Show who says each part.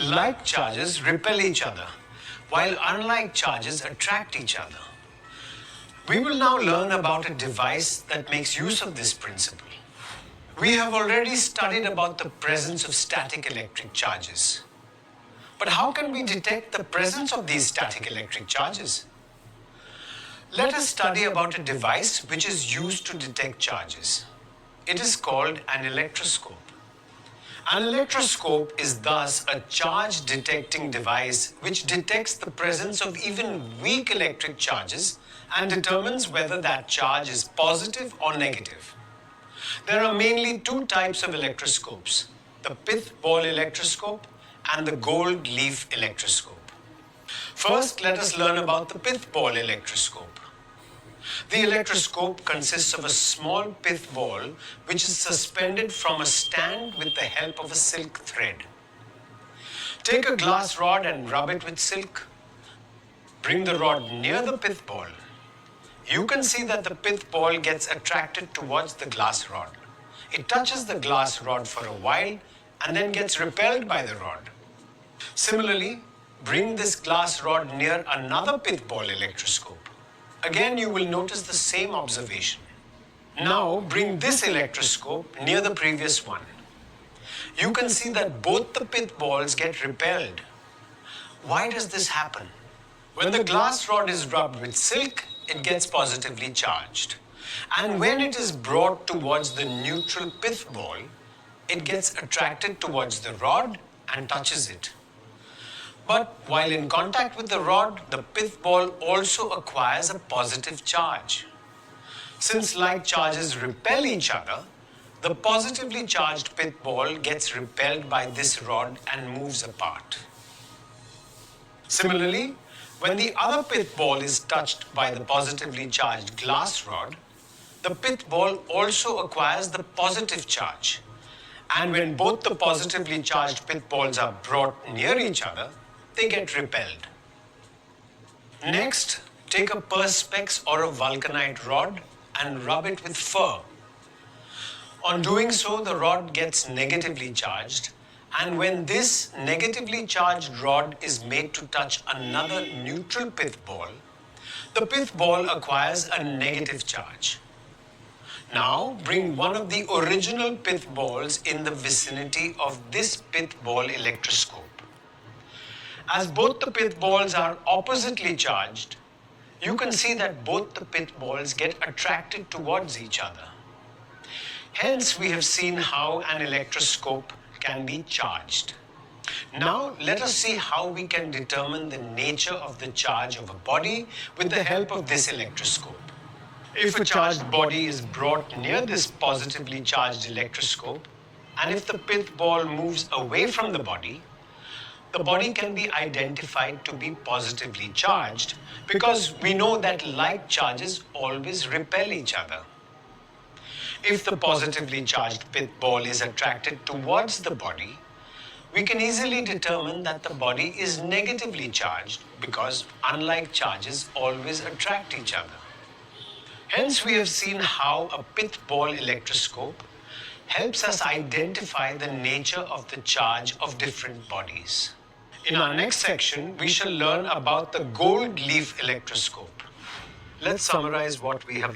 Speaker 1: Like charges repel each other, while unlike charges attract each other. We will now learn about a device that makes use of this principle. We have already studied about the presence of static electric charges. But how can we detect the presence of these static electric charges? Let us study about a device which is used to detect charges. It is called an electroscope. An electroscope is thus a charge detecting device which detects the presence of even weak electric charges and determines whether that charge is positive or negative. There are mainly two types of electroscopes, the pith ball electroscope and the gold leaf electroscope. First, let us learn about the pith ball electroscope. The electroscope consists of a small pith ball which is suspended from a stand with the help of a silk thread. Take a glass rod and rub it with silk. Bring the rod near the pith ball. You can see that the pith ball gets attracted towards the glass rod. It touches the glass rod for a while and then gets repelled by the rod. Similarly, bring this glass rod near another pith ball electroscope. Again, you will notice the same observation. Now, bring this electroscope near the previous one. You can see that both the pith balls get repelled. Why does this happen? When the glass rod is rubbed with silk, it gets positively charged. And when it is brought towards the neutral pith ball, it gets attracted towards the rod and touches it. But while in contact with the rod, the pith ball also acquires a positive charge. Since like charges repel each other, the positively charged pith ball gets repelled by this rod and moves apart. Similarly, when the other pith ball is touched by the positively charged glass rod, the pith ball also acquires the positive charge. And when both the positively charged pith balls are brought near each other, they get repelled. Next, take a perspex or a vulcanite rod and rub it with fur. On doing so, the rod gets negatively charged, and when this negatively charged rod is made to touch another neutral pith ball, the pith ball acquires a negative charge. Now, bring one of the original pith balls in the vicinity of this pith ball electroscope. As both the pith balls are oppositely charged, you can see that both the pith balls get attracted towards each other. Hence, we have seen how an electroscope can be charged. Now, let us see how we can determine the nature of the charge of a body with the help of this electroscope. If a charged body is brought near this positively charged electroscope, and if the pith ball moves away from the body can be identified to be positively charged because we know that like charges always repel each other. If the positively charged pith ball is attracted towards the body, we can easily determine that the body is negatively charged because unlike charges always attract each other. Hence, we have seen how a pith ball electroscope helps us identify the nature of the charge of different bodies. In our next section, we shall learn about the gold leaf electroscope. Let's summarize what we have